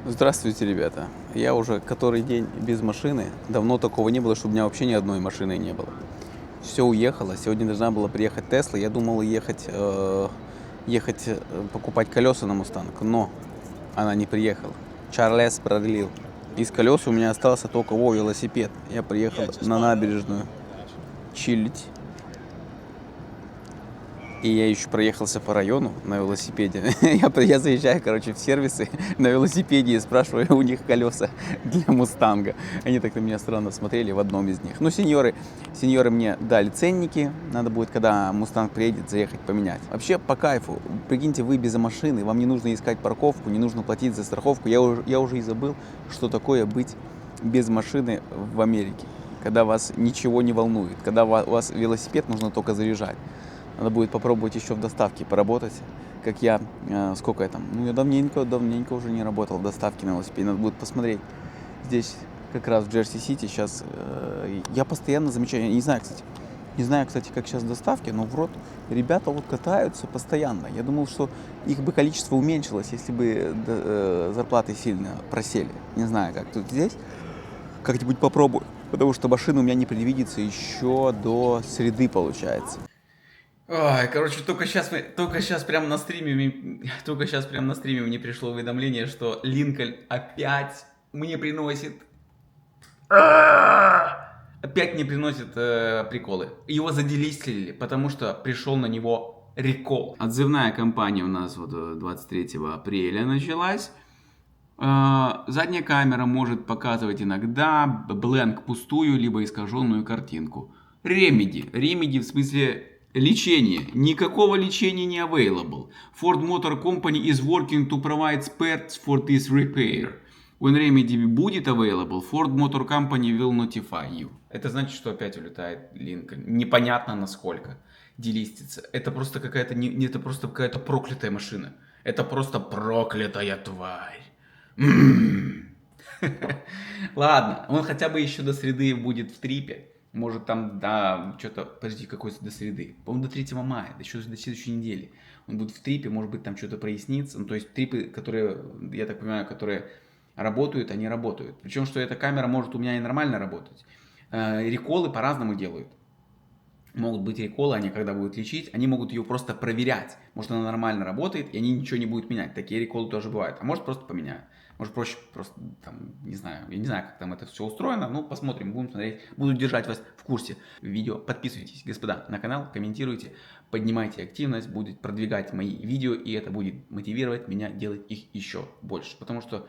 Здравствуйте, ребята. Я уже который день без машины. Давно такого не было, чтобы у меня вообще ни одной машины не было. Все уехало. Сегодня должна была приехать Тесла. Я думал ехать покупать колеса на Мустанг, но она не приехала. Чарльз продлил. Из колес у меня остался только велосипед. Я приехал на набережную чилить. И я еще проехался по району на велосипеде. Я заезжаю, короче, в сервисы на велосипеде и спрашиваю у них колеса для Мустанга. Они так на меня странно смотрели в одном из них. Ну, сеньоры мне дали ценники. Надо будет, когда Мустанг приедет, заехать поменять. Вообще, по кайфу. Прикиньте, вы без машины, вам не нужно искать парковку, не нужно платить за страховку. Я уже и забыл, что такое быть без машины в Америке. Когда вас ничего не волнует. Когда у вас велосипед нужно только заряжать. Надо будет попробовать еще в доставке поработать, как я, сколько я там, я давненько уже не работал в доставке на велосипеде, надо будет посмотреть. Здесь как раз в Джерси-Сити сейчас, я постоянно замечаю, я не знаю, кстати, как сейчас в доставке, но в рот ребята вот катаются постоянно. Я думал, что их бы количество уменьшилось, если бы зарплаты сильно просели. Не знаю, как тут здесь, как-нибудь попробую, потому что машина у меня не предвидится еще до среды, получается. Ой, короче, только сейчас прямо на стриме мне пришло уведомление, что Линкольн опять мне приносит приколы. Его заделистили, потому что пришел на него рекол. Отзывная кампания у нас вот 23 апреля началась. Задняя камера может показывать иногда бленк пустую, либо искаженную картинку. Ремеди в смысле лечение. Никакого лечения не available. Ford Motor Company is working to provide spares for this repair. When remedy будет available, Ford Motor Company will notify you. Это значит, что опять улетает Линкольн. Непонятно насколько делистится. Это просто какая-то проклятая машина. Это просто проклятая тварь. Ладно, он хотя бы еще до среды будет в трипе. Может там, да, что-то, подожди, какой-то до среды. По-моему, до 3 мая, до следующей недели. Он будет в трипе, может быть, там что-то прояснится. Ну, то есть трипы, которые, я так понимаю, которые работают, они работают. Причем, что эта камера может у меня и нормально работать. Реколы по-разному делают. Могут быть реколы, они когда будут лечить, они могут ее просто проверять. Может, она нормально работает, и они ничего не будут менять. Такие реколы тоже бывают. А может, просто поменяют. Может, проще просто, там, не знаю, я не знаю, как там это все устроено, но посмотрим, будем смотреть, буду держать вас в курсе видео. Подписывайтесь, господа, на канал, комментируйте, поднимайте активность, будет продвигать мои видео, и это будет мотивировать меня делать их еще больше. Потому что,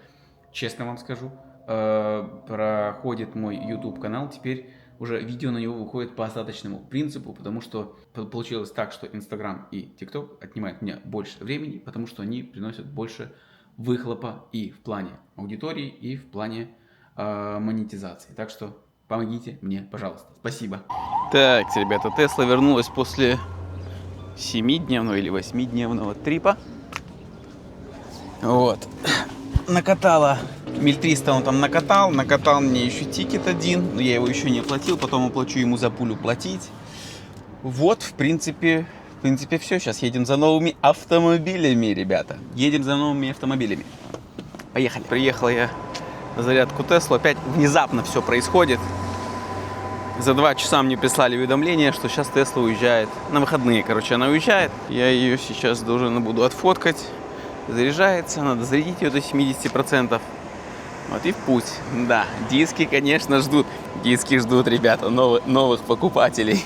честно вам скажу, проходит мой YouTube канал, теперь уже видео на него выходит по остаточному принципу, потому что получилось так, что Instagram и TikTok отнимают у меня больше времени, потому что они приносят больше выхлопа и в плане аудитории, и в плане монетизации. Так что помогите мне, пожалуйста. Спасибо. Так, ребята, Тесла вернулась после 7-дневного или 8-дневного трипа. Вот. Накатала. Миль 300 он там накатал мне еще тикет один, но я его еще не оплатил, потом оплачу ему за пулю платить. Вот, в принципе, все. Сейчас едем за новыми автомобилями, ребята. Едем за новыми автомобилями. Поехали. Приехал я на зарядку Теслу. Опять внезапно все происходит. За 2 часа мне прислали уведомление, что сейчас Тесла уезжает. На выходные, короче, она уезжает. Я ее сейчас буду отфоткать. Заряжается, надо зарядить ее до 70%. Вот и в путь. Да, диски, конечно, ждут. Диски ждут, ребята, новых покупателей.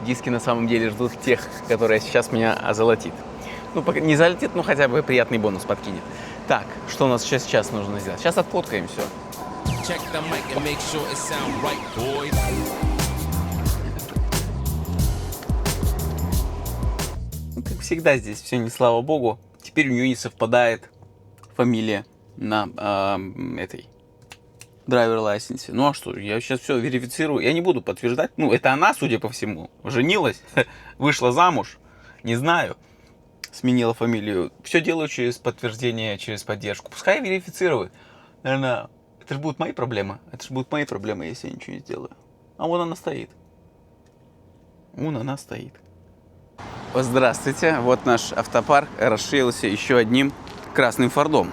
Диски на самом деле ждут тех, которые сейчас меня озолотит. Ну, пока не залетит, но хотя бы приятный бонус подкинет. Так, что у нас сейчас нужно сделать? Сейчас отфоткаем все. Ну, как всегда здесь все не слава богу. Теперь у нее не совпадает фамилия на этой драйвер лайсенсе. Ну а что, я сейчас все верифицирую. Я не буду подтверждать. Ну, это она, судя по всему, женилась, вышла замуж. Не знаю. Сменила фамилию. Все делаю через подтверждение, через поддержку. Пускай верифицирует. Наверное, это же будут мои проблемы. Если я ничего не сделаю. А вон она стоит. Здравствуйте. Вот наш автопарк расширился еще одним красным Фордом.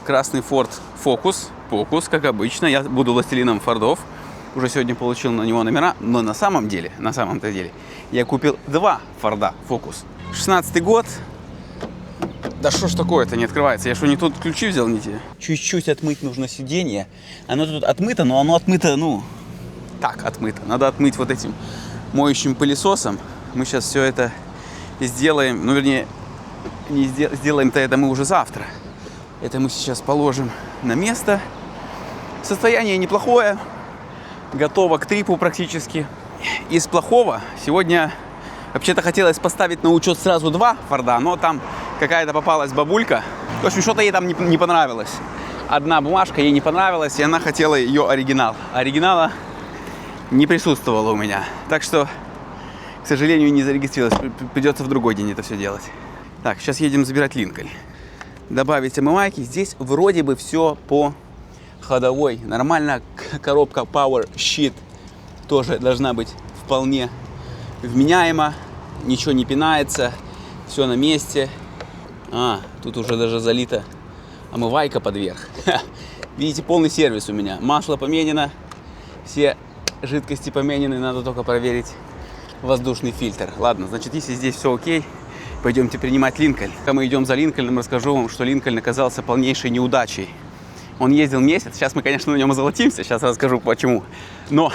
красный Ford Focus, как обычно. Я буду властелином Фордов. Уже сегодня получил на него номера. Но на самом-то деле, я купил 2 Форда Focus. 16-й год. Да что ж такое-то не открывается? Я что, не тут ключи взял, не те? Чуть-чуть отмыть нужно сиденье. Оно тут отмыто, но оно отмыто, ну, так отмыто. Надо отмыть вот этим моющим пылесосом. Мы сейчас все это сделаем. Ну, вернее, не сделаем-то это мы уже завтра. Это мы сейчас положим на место. Состояние неплохое. Готово к трипу практически. Из плохого сегодня вообще-то хотелось поставить на учет сразу 2 Форда, но там какая-то попалась бабулька. В общем, что-то ей там не понравилось. Одна бумажка ей не понравилась, и она хотела ее оригинал. Оригинала не присутствовало у меня. Так что, к сожалению, не зарегистрировалась. Придется в другой день это все делать. Так, сейчас едем забирать Линкольн. Добавить омывайки. Здесь вроде бы все по ходовой. Нормально. Коробка Power Sheet тоже должна быть вполне вменяема. Ничего не пинается. Все на месте. Тут уже даже залита омывайка под верх. Видите, полный сервис у меня. Масло поменено. Все жидкости поменены. Надо только проверить воздушный фильтр. Ладно, значит, если здесь все окей, пойдемте принимать Линкольн. Когда мы идем за Линкольном, расскажу вам, что Линкольн оказался полнейшей неудачей. Он ездил месяц. Сейчас мы, конечно, на нем озолотимся. Сейчас расскажу, почему. Но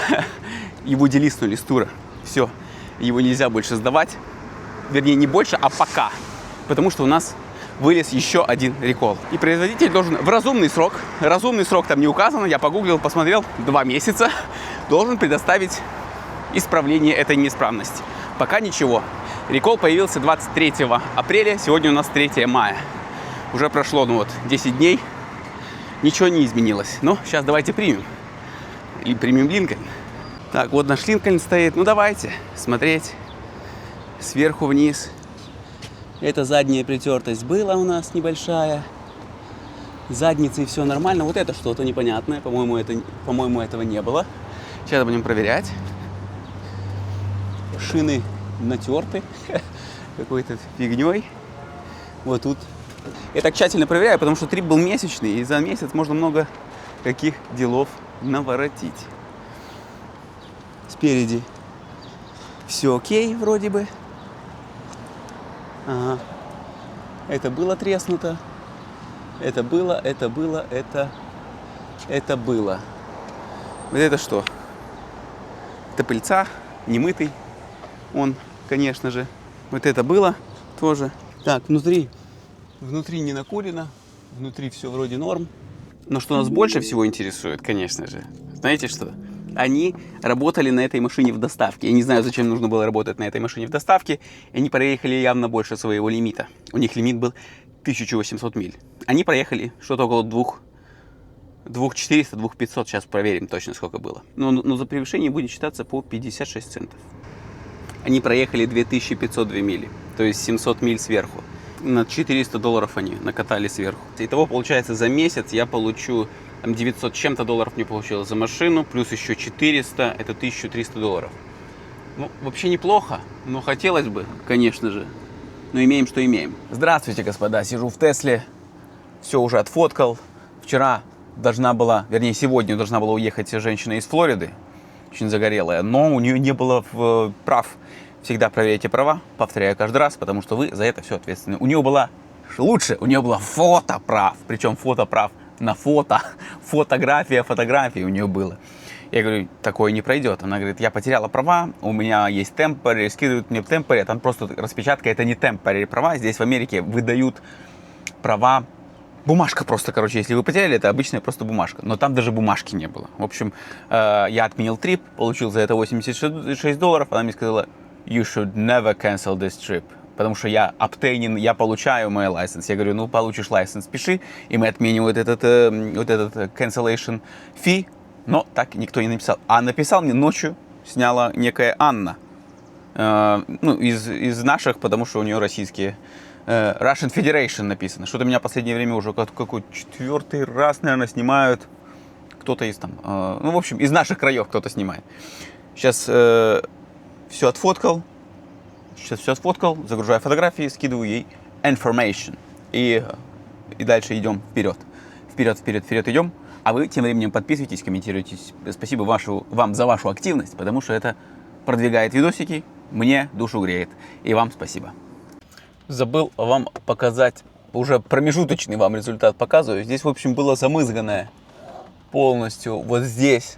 его делистнули с тура. Все. Его нельзя больше сдавать. Вернее, не больше, а пока. Потому что у нас вылез еще один рекол. И производитель должен в разумный срок там не указано, я погуглил, посмотрел, 2 месяца, должен предоставить исправление этой неисправности. Пока ничего. Рекол появился 23 апреля, сегодня у нас 3 мая. Уже прошло, 10 дней, ничего не изменилось. Но сейчас давайте примем. Или примем Линкольн. Так, вот наш Линкольн стоит. Давайте смотреть сверху вниз. Это задняя притертость была у нас небольшая. С задницей все нормально. Вот это что-то непонятное. По-моему, этого не было. Сейчас будем проверять. Шины натерты какой-то фигней. Вот тут. Я так тщательно проверяю, потому что трип был месячный. И за месяц можно много каких делов наворотить. Спереди все окей вроде бы. Ага. Это было треснуто. Это было. Вот это что? Это пыльца, немытый. Он, конечно же. Вот это было тоже. Так, внутри не накурено. Внутри все вроде норм. Но что нас больше всего интересует, конечно же, знаете что? Они работали на этой машине в доставке. Я не знаю, зачем нужно было работать на этой машине в доставке. И они проехали явно больше своего лимита. У них лимит был 1800 миль. Они проехали что-то около 2400, 2500. Сейчас проверим точно, сколько было. Но за превышение будет считаться по 56 центов. Они проехали 2502 мили. То есть 700 миль сверху. На $400 они накатали сверху. Итого, получается, за месяц я получу... 900 чем-то долларов мне получилось за машину, плюс еще 400, это $1300. Вообще неплохо, но хотелось бы, конечно же. Но имеем, что имеем. Здравствуйте, господа, сижу в Тесле, все уже отфоткал. Сегодня должна была уехать женщина из Флориды, очень загорелая, но у нее не было прав. Всегда проверяйте права, повторяю каждый раз, потому что вы за это все ответственны. У нее было фотоправ, причем фотоправ на фотографии у нее было. Я говорю, такое не пройдет. Она говорит, я потеряла права, у меня есть темпори, скидывают мне темпори, там просто распечатка, это не темпори права. Здесь в Америке выдают права, бумажка просто, если вы потеряли, это обычная просто бумажка. Но там даже бумажки не было. В общем, я отменил трип, получил за это $86. Она мне сказала, you should never cancel this trip. Потому что я получаю мой license. Я говорю, получишь license, пиши, и мы отменим вот этот cancellation fee. Но так никто не написал. А написал мне ночью, сняла некая Анна. Из наших, потому что у нее российские. Russian Federation написано. Что-то меня в последнее время уже какой 4-й раз, наверное, снимают. Кто-то из там... в общем, из наших краев кто-то снимает. Сейчас все отфоткал. Загружаю фотографии, скидываю ей information. И дальше идем вперед. вперед, вперед, вперед идем. А вы тем временем подписывайтесь, комментируйте. Спасибо вам за вашу активность, потому что это продвигает видосики, мне душу греет. И вам спасибо. Забыл вам показать, уже промежуточный вам результат показываю. Здесь, в общем, было замызганное полностью вот здесь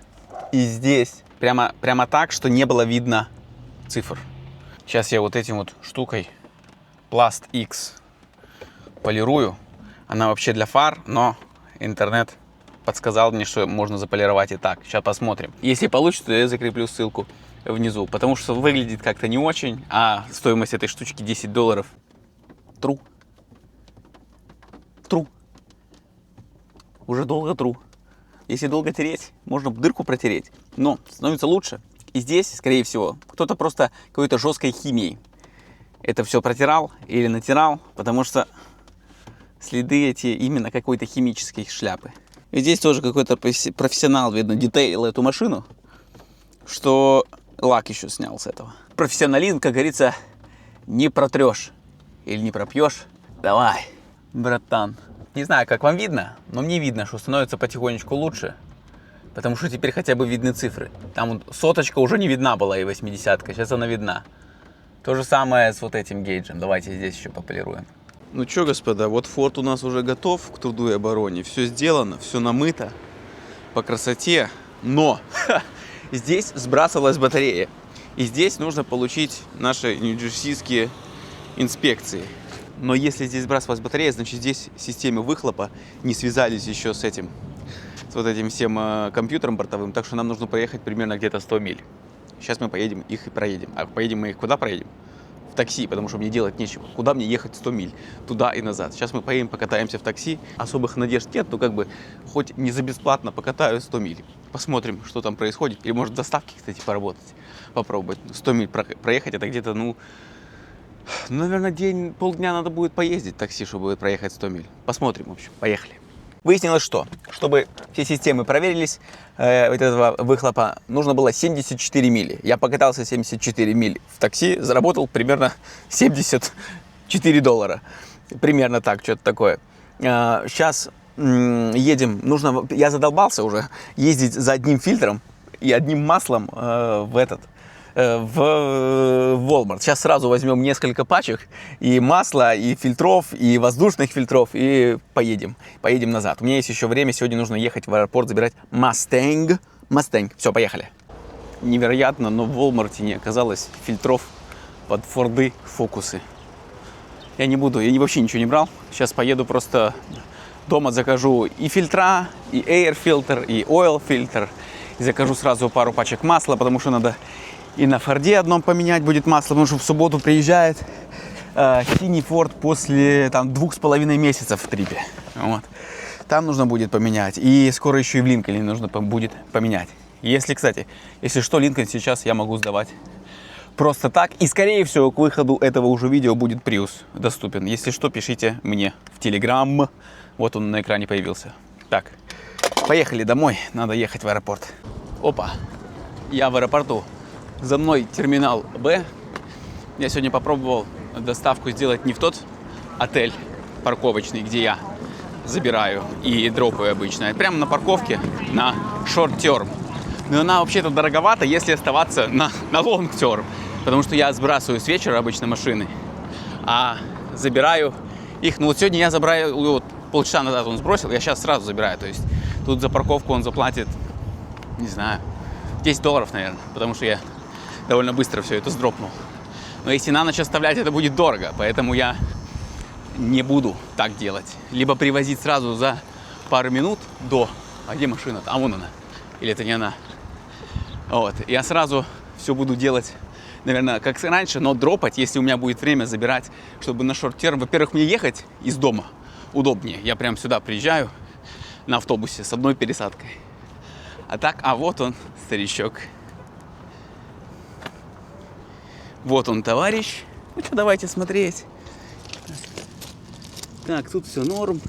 и здесь. Прямо так, что не было видно цифр. Сейчас я вот этим вот штукой Plast X полирую. Она вообще для фар, но интернет подсказал мне, что можно заполировать и так. Сейчас посмотрим. Если получится, то я закреплю ссылку внизу, потому что выглядит как-то не очень, а стоимость этой штучки $10. Тру. Уже долго тру. Если долго тереть, можно дырку протереть, но становится лучше. И здесь, скорее всего, кто-то просто какой-то жесткой химией это все протирал или натирал, потому что следы эти именно какой-то химической шляпы. И здесь тоже какой-то профессионал, видно, детейл эту машину, что лак еще снял с этого. Профессионализм, как говорится, не протрешь или не пропьешь. Давай, братан. Не знаю, как вам видно, но мне видно, что становится потихонечку лучше, потому что теперь хотя бы видны цифры. Там вот соточка уже не видна была и 80-ка, сейчас она видна. То же самое с вот этим гейджем. Давайте здесь еще пополируем. Ну что, господа, вот Ford у нас уже готов к труду и обороне. Все сделано, все намыто по красоте. Но здесь сбрасывалась батарея. И здесь нужно получить наши нью-джерсийские инспекции. Но если здесь сбрасывалась батарея, значит здесь системы выхлопа не связались еще с этим, с вот этим всем компьютером бортовым. Так что нам нужно проехать примерно где-то 100 миль. Сейчас мы поедем их и проедем. А поедем мы их куда проедем? В такси, потому что мне делать нечего. Куда мне ехать 100 миль? Туда и назад. Сейчас мы поедем, покатаемся в такси. Особых надежд нет, но как бы хоть не за бесплатно покатаю 100 миль. Посмотрим, что там происходит. Или может в доставке, кстати, поработать. Попробовать. 100 миль проехать, это где-то, наверное, полдня надо будет поездить в такси, чтобы проехать 100 миль. Посмотрим, в общем. Поехали. Выяснилось, что, чтобы все системы проверились, вот этого выхлопа, нужно было 74 мили. Я покатался 74 миль в такси, заработал примерно $74. Примерно так, что-то такое. Сейчас едем, я задолбался уже ездить за одним фильтром и одним маслом в Walmart. Сейчас сразу возьмем несколько пачек и масла, и фильтров, и воздушных фильтров, и поедем назад. У меня есть еще время, сегодня нужно ехать в аэропорт, забирать Mustang. Все, поехали. Невероятно, но в Walmart не оказалось фильтров под Форды Фокусы. Я вообще ничего не брал. Сейчас поеду просто дома, закажу и фильтра, и air фильтр, и oil фильтр. И закажу сразу пару пачек масла, потому что надо и на Форде одном поменять будет масло, потому что в субботу приезжает синий Форд после 2,5 месяцев в трипе. Вот. Там нужно будет поменять. И скоро еще и в Линкольне нужно будет поменять. Если что, Линкольн сейчас я могу сдавать просто так. И скорее всего к выходу этого уже видео будет Prius доступен. Если что, пишите мне в Telegram. Вот он на экране появился. Так, поехали домой. Надо ехать в аэропорт. Опа, я в аэропорту. За мной терминал Б. Я сегодня попробовал доставку сделать не в тот отель парковочный, где я забираю и дропаю обычно, а прямо на парковке на short term. Но она вообще-то дороговата, если оставаться на long term, потому что я сбрасываю с вечера обычно машины, а забираю их. Вот сегодня я забираю, полчаса назад он сбросил, я сейчас сразу забираю. То есть тут за парковку он заплатит, не знаю, $10, наверное, потому что я довольно быстро все это сдропнул. Но если на ночь оставлять, это будет дорого, поэтому я не буду так делать. Либо привозить сразу за пару минут до... А где машина? А вон она. Или это не она? Вот. Я сразу все буду делать, наверное, как раньше, но дропать, если у меня будет время забирать, чтобы на шорт-терм. Во-первых, мне ехать из дома удобнее. Я прям сюда приезжаю на автобусе с одной пересадкой. А так, вот он, старичок. Вот он, товарищ. Ну что, давайте смотреть. Так, тут все норм.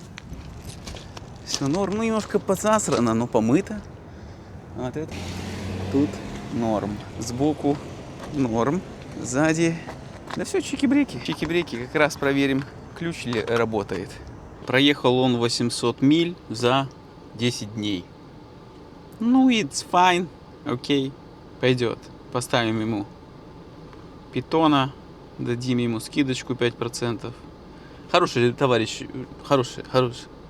Все норм. Немножко подсасрано, но помыто. Вот это. Тут норм. Сбоку норм. Сзади. Да все, чики-брики. Чики-брики. Как раз проверим, ключ ли работает. Проехал он 800 миль за 10 дней. Ну, it's fine. Окей. Пойдет. Поставим ему питона. Дадим ему скидочку 5%. Хороший товарищ. Хороший.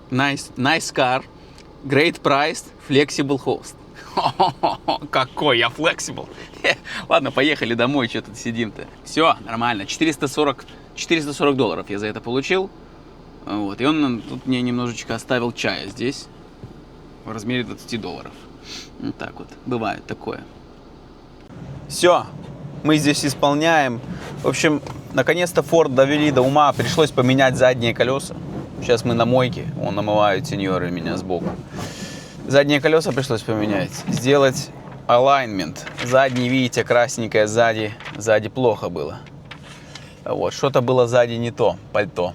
Nice car. Great price. Flexible host. Какой я flexible. Ладно, поехали домой. Что тут сидим-то? Все, нормально. $440 я за это получил. Вот. И он тут мне немножечко оставил чая здесь. В размере $20. Вот так вот. Бывает такое. Все. Мы здесь исполняем. В общем, наконец-то Ford довели до ума. Пришлось поменять задние колеса. Сейчас мы на мойке. Вон намывают сеньоры меня сбоку. Задние колеса пришлось поменять. Сделать alignment. Задний, видите, красненькое сзади. Сзади плохо было. Вот. Что-то было сзади не то. Пальто.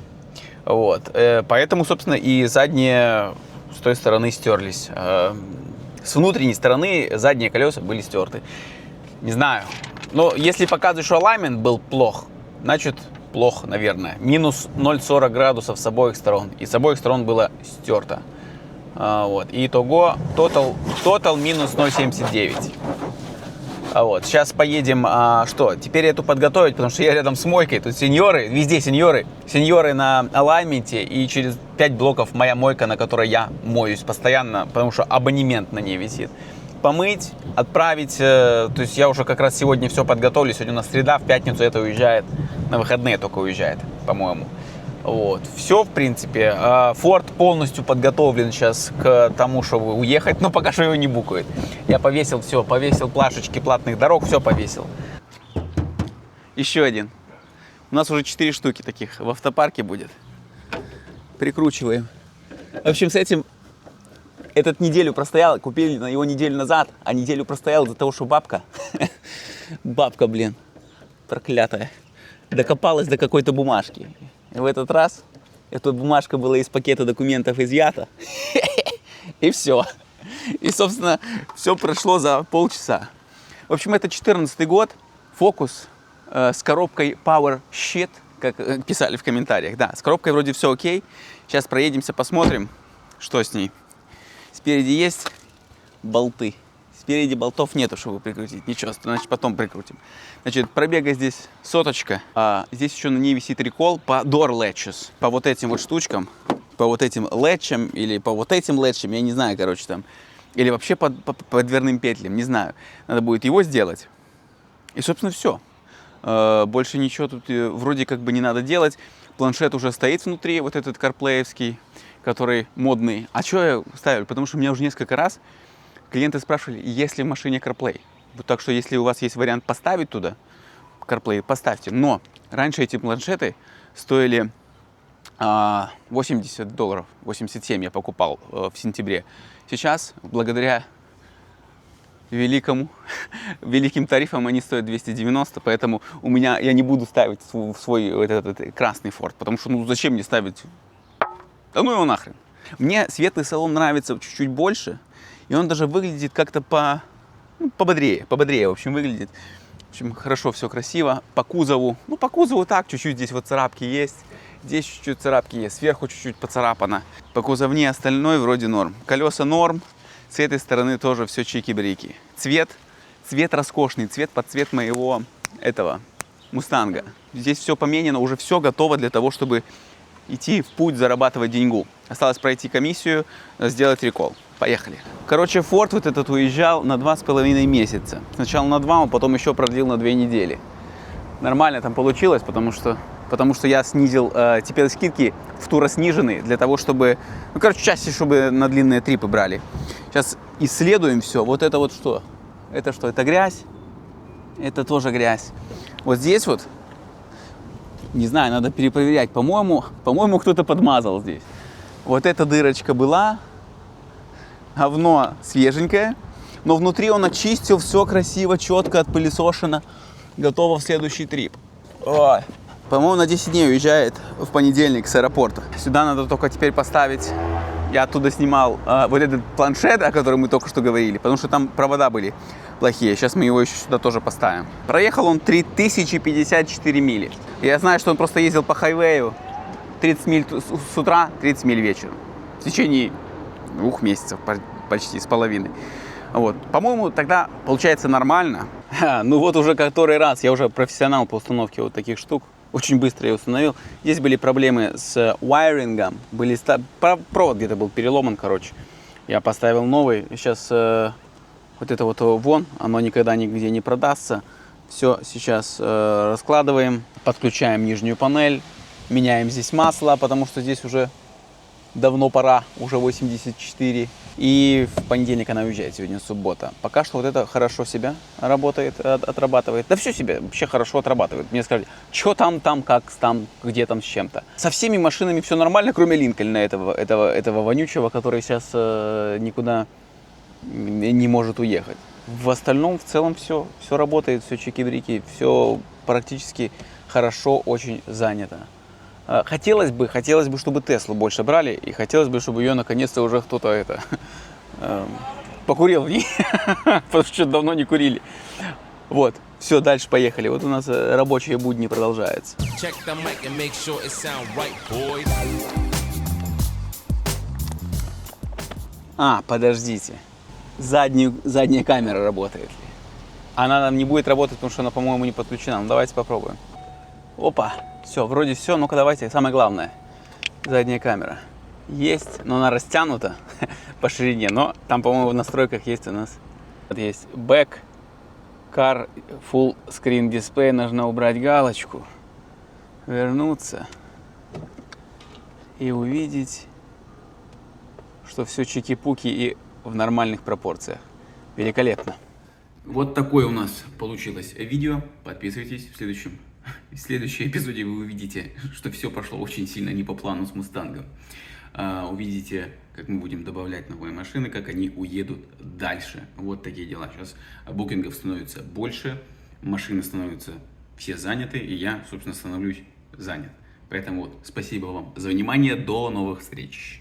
Вот. Поэтому, собственно, и задние с той стороны стерлись. С внутренней стороны задние колеса были стерты. Не знаю. Но если показывать, что alignment был плох, значит плохо, наверное. Минус 0,40 градусов с обоих сторон. И с обоих сторон было стерто. Вот. И итого total минус 0,79. Вот. Сейчас поедем. Что? Теперь эту подготовить, потому что я рядом с мойкой. Тут сеньоры, везде сеньоры. Сеньоры на алайменте. И через 5 блоков моя мойка, на которой я моюсь постоянно, потому что абонемент на ней висит. Помыть, отправить. То есть я уже как раз сегодня все подготовлю. Сегодня у нас среда, в пятницу это уезжает. На выходные только уезжает, по-моему. Вот. Все, в принципе. Ford полностью подготовлен сейчас к тому, чтобы уехать, но пока что его не букают. Я повесил все, повесил плашечки платных дорог, все повесил. Еще один. У нас уже 4 штуки таких в автопарке будет. Прикручиваем. В общем, с этим этот неделю простоял, купили его неделю назад, а неделю простоял из-за того, что бабка, блин, проклятая, докопалась до какой-то бумажки. И в этот раз эта бумажка была из пакета документов изъята. И все. И, собственно, все прошло за полчаса. В общем, это 14-й год. Focus с коробкой Power Shit, как писали в комментариях. Да, с коробкой вроде все окей. Сейчас проедемся, посмотрим, что с ней. Спереди есть болты. Спереди болтов нету, чтобы прикрутить. Ничего, значит, потом прикрутим. Значит, пробега здесь 100. Здесь еще на ней висит рекол по door latches. По вот этим вот штучкам. По вот этим лэтчам или по вот этим лэтчам. Я не знаю, короче, там. Или вообще по дверным петлям. Не знаю. Надо будет его сделать. И, собственно, все. Больше ничего тут вроде как бы не надо делать. Планшет уже стоит внутри. Вот этот CarPlay-евский, который модный. А что я ставлю? Потому что меня уже несколько раз клиенты спрашивали, есть ли в машине CarPlay. Так что, если у вас есть вариант поставить туда CarPlay, поставьте. Но раньше эти планшеты стоили $80. 87 я покупал в сентябре. Сейчас, благодаря великим тарифам, они стоят 290. Поэтому я не буду ставить в свой этот красный Ford. Потому что, ну, зачем мне ставить? Да ну его нахрен. Мне светлый салон нравится чуть-чуть больше. И он даже выглядит как-то пободрее, в общем, выглядит. В общем, хорошо, все красиво. По кузову так, чуть-чуть здесь вот царапки есть. Здесь чуть-чуть царапки есть, сверху чуть-чуть поцарапано. По кузовне остальное вроде норм. Колеса норм, с этой стороны тоже все чики-брики. Цвет роскошный, цвет под цвет моего Мустанга. Здесь все поменено, уже все готово для того, чтобы идти в путь, зарабатывать деньгу. Осталось пройти комиссию, сделать рекол. Поехали. Короче, Ford вот этот уезжал на 2,5 месяца. Сначала на 2, а потом еще продлил на 2 недели. Нормально там получилось, потому что я снизил, теперь скидки в туро снижены для того, чтобы, чаще, чтобы на длинные трипы брали. Сейчас исследуем все. Вот это вот что? Это что? Это грязь? Это тоже грязь. Вот здесь вот, не знаю, надо перепроверять. По-моему, кто-то подмазал здесь. Вот эта дырочка была. Говно свеженькое, но внутри он очистил, все красиво, четко отпылесошено, готово в следующий трип. Ой. По-моему, на 10 дней уезжает в понедельник с аэропорта. Сюда надо только теперь поставить, я оттуда снимал вот этот планшет, о котором мы только что говорили, потому что там провода были плохие. Сейчас мы его еще сюда тоже поставим. Проехал он 3054 мили. Я знаю, что он просто ездил по хайвею 30 миль с утра, 30 миль вечером. В течение 2 месяцев почти, с половиной. Вот. По-моему, тогда получается нормально. Ну вот уже который раз, я уже профессионал по установке вот таких штук. Очень быстро я установил. Здесь были проблемы с вайрингом. Провод где-то был переломан, короче. Я поставил новый. Сейчас вот это вот вон, оно никогда нигде не продастся. Все сейчас раскладываем, подключаем нижнюю панель, меняем здесь масло, потому что здесь уже давно пора, уже 84. И в понедельник она уезжает, сегодня суббота. Пока что вот это хорошо себя работает, отрабатывает. Да все себе вообще хорошо отрабатывает. Мне скажут, что там, как там, где там, с чем-то. Со всеми машинами все нормально, кроме Линкольна этого вонючего, который сейчас никуда не может уехать. В остальном, в целом, все работает, все чики-брики, все практически хорошо, очень занято. Хотелось бы, чтобы Теслу больше брали, и хотелось бы, чтобы ее наконец-то уже кто-то покурил в ней, потому что давно не курили. Вот, все, дальше поехали. Вот у нас рабочие будни продолжаются. Подождите. Задняя камера работает ли? Она нам не будет работать, потому что она, по-моему, не подключена. Ну, давайте попробуем. Опа, все, вроде все. Ну-ка, давайте, самое главное. Задняя камера. Есть, но она растянута по ширине. Но там, по-моему, в настройках есть у нас. Вот есть Back Car Full Screen Display. Нужно убрать галочку. Вернуться. И увидеть, что все чики-пуки и в нормальных пропорциях. Великолепно. Вот такое у нас получилось видео. Подписывайтесь. В следующем эпизоде вы увидите, что все прошло очень сильно не по плану с Мустангом. Увидите, как мы будем добавлять новые машины, как они уедут дальше. Вот такие дела. Сейчас букингов становится больше, машины становятся все заняты, и я, собственно, становлюсь занят. Поэтому вот, спасибо вам за внимание. До новых встреч.